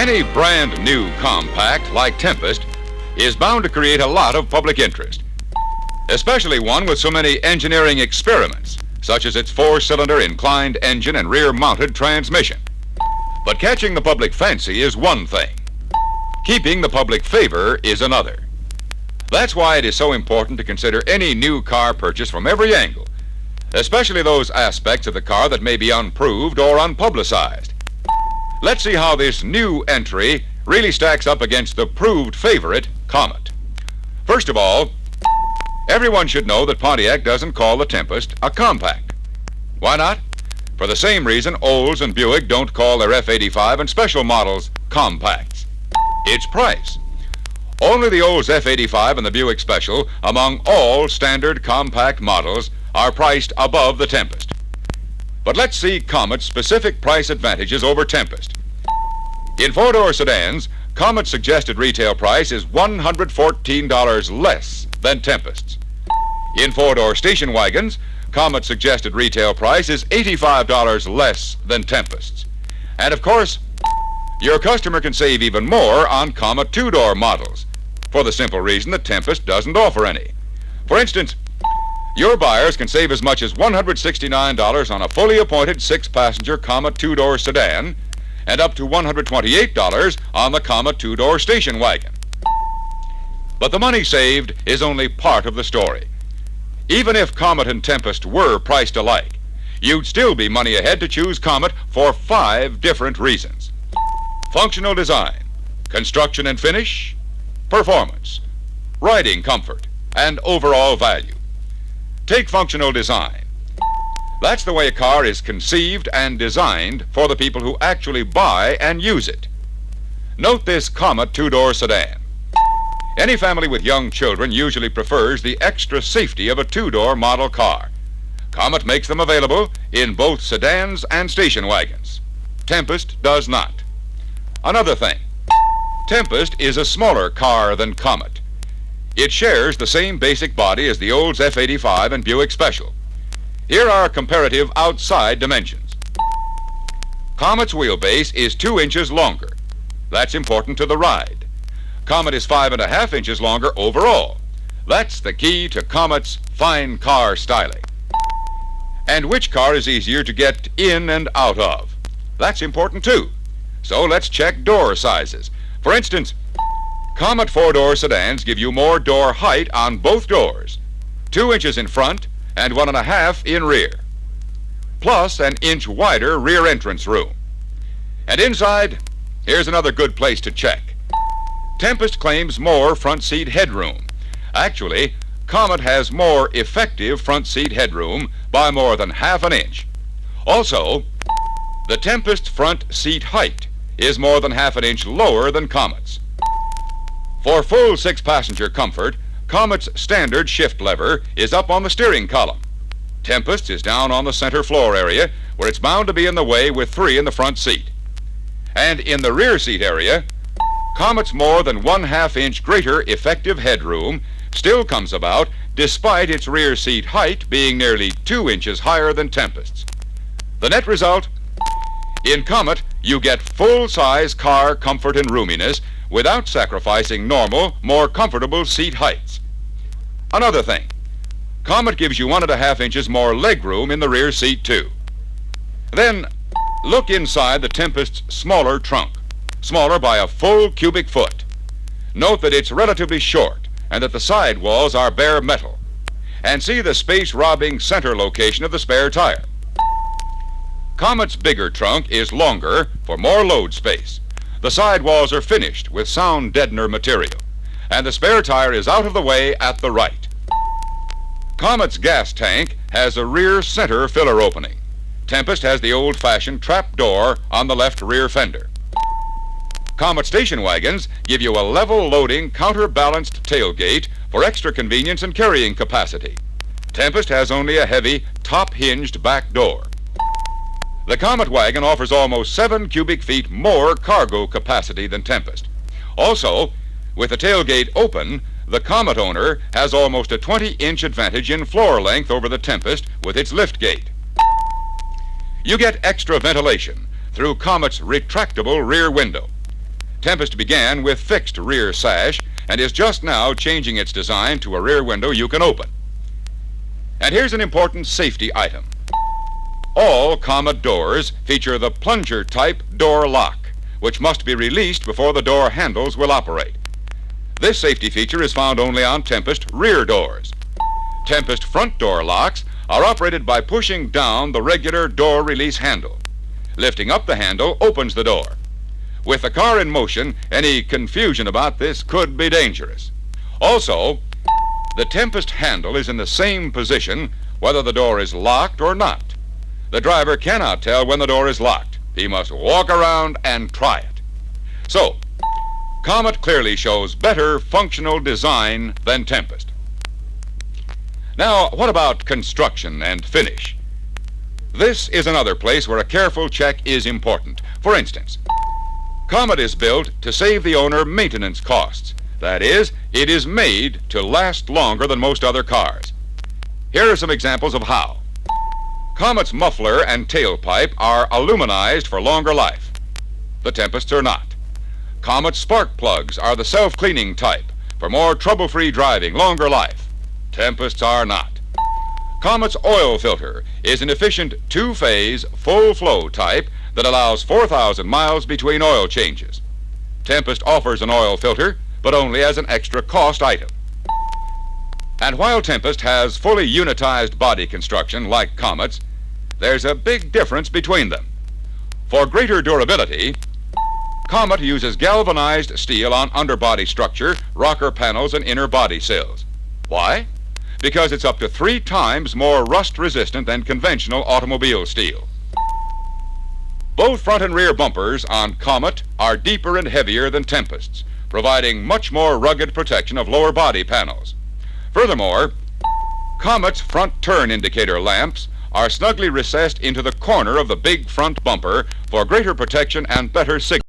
Any brand new compact like Tempest is bound to create a lot of public interest, especially one with so many engineering experiments, such as its four-cylinder inclined engine and rear-mounted transmission. But catching the public fancy is one thing. Keeping the public favor is another. That's why it is so important to consider any new car purchase from every angle, especially those aspects of the car that may be unproved or unpublicized. Let's see how this new entry really stacks up against the proved favorite, Comet. First of all, everyone should know that Pontiac doesn't call the Tempest a compact. Why not? For the same reason Olds and Buick don't call their F-85 and special models compacts. It's price. Only the Olds F-85 and the Buick Special, among all standard compact models, are priced above the Tempest. But let's see Comet's specific price advantages over Tempest. In four-door sedans, Comet's suggested retail price is $114 less than Tempest's. In four-door station wagons, Comet's suggested retail price is $85 less than Tempest's. And of course, your customer can save even more on Comet two-door models, for the simple reason that Tempest doesn't offer any. For instance, your buyers can save as much as $169 on a fully appointed six-passenger Comet two-door sedan and up to $128 on the Comet two-door station wagon. But the money saved is only part of the story. Even if Comet and Tempest were priced alike, you'd still be money ahead to choose Comet for 5 different reasons: functional design, construction and finish, performance, riding comfort, and overall value. Take functional design. That's the way a car is conceived and designed for the people who actually buy and use it. Note this Comet two-door sedan. Any family with young children usually prefers the extra safety of a two-door model car. Comet makes them available in both sedans and station wagons. Tempest does not. Another thing, Tempest is a smaller car than Comet. It shares the same basic body as the Olds F-85 and Buick Special. Here are comparative outside dimensions. Comet's wheelbase is 2 inches longer. That's important to the ride. Comet is 5.5 inches longer overall. That's the key to Comet's fine car styling. And which car is easier to get in and out of? That's important too. So let's check door sizes. For instance, Comet four-door sedans give you more door height on both doors, 2 inches in front and 1.5 in rear, plus an inch wider rear entrance room. And inside, here's another good place to check. Tempest claims more front seat headroom. Actually, Comet has more effective front seat headroom by more than 1/2 inch. Also, the Tempest front seat height is more than 1/2 inch lower than Comet's. For full six-passenger comfort, Comet's standard shift lever is up on the steering column. Tempest is down on the center floor area, where it's bound to be in the way with 3 in the front seat. And in the rear seat area, Comet's more than 1/2 inch greater effective headroom still comes about despite its rear seat height being nearly 2 inches higher than Tempest's. The net result? In Comet, you get full-size car comfort and roominess without sacrificing normal, more comfortable seat heights. Another thing, Comet gives you 1.5 inches more legroom in the rear seat too. Then, look inside the Tempest's smaller trunk, smaller by a full cubic foot. Note that it's relatively short and that the side walls are bare metal. And see the space-robbing center location of the spare tire. Comet's bigger trunk is longer for more load space. The side walls are finished with sound deadener material, and the spare tire is out of the way at the right. Comet's gas tank has a rear center filler opening. Tempest has the old-fashioned trap door on the left rear fender. Comet station wagons give you a level loading counterbalanced tailgate for extra convenience and carrying capacity. Tempest has only a heavy top-hinged back door. The Comet wagon offers almost 7 cubic feet more cargo capacity than Tempest. Also, with the tailgate open, the Comet owner has almost a 20-inch advantage in floor length over the Tempest with its lift gate. You get extra ventilation through Comet's retractable rear window. Tempest began with fixed rear sash and is just now changing its design to a rear window you can open. And here's an important safety item. All Comet doors feature the plunger type door lock, which must be released before the door handles will operate. This safety feature is found only on Tempest rear doors. Tempest front door locks are operated by pushing down the regular door release handle. Lifting up the handle opens the door. With the car in motion, any confusion about this could be dangerous. Also, the Tempest handle is in the same position whether the door is locked or not. The driver cannot tell when the door is locked. He must walk around and try it. So, Comet clearly shows better functional design than Tempest. Now, what about construction and finish? This is another place where a careful check is important. For instance, Comet is built to save the owner maintenance costs. That is, it is made to last longer than most other cars. Here are some examples of how. Comet's muffler and tailpipe are aluminized for longer life. The Tempests are not. Comet's spark plugs are the self-cleaning type for more trouble-free driving, longer life. Tempests are not. Comet's oil filter is an efficient two-phase, full-flow type that allows 4,000 miles between oil changes. Tempest offers an oil filter, but only as an extra cost item. And while Tempest has fully unitized body construction like Comet's, there's a big difference between them. For greater durability, Comet uses galvanized steel on underbody structure, rocker panels, and inner body sills. Why? Because it's up to 3 times more rust-resistant than conventional automobile steel. Both front and rear bumpers on Comet are deeper and heavier than Tempest's, providing much more rugged protection of lower body panels. Furthermore, Comet's front turn indicator lamps are snugly recessed into the corner of the big front bumper for greater protection and better signal.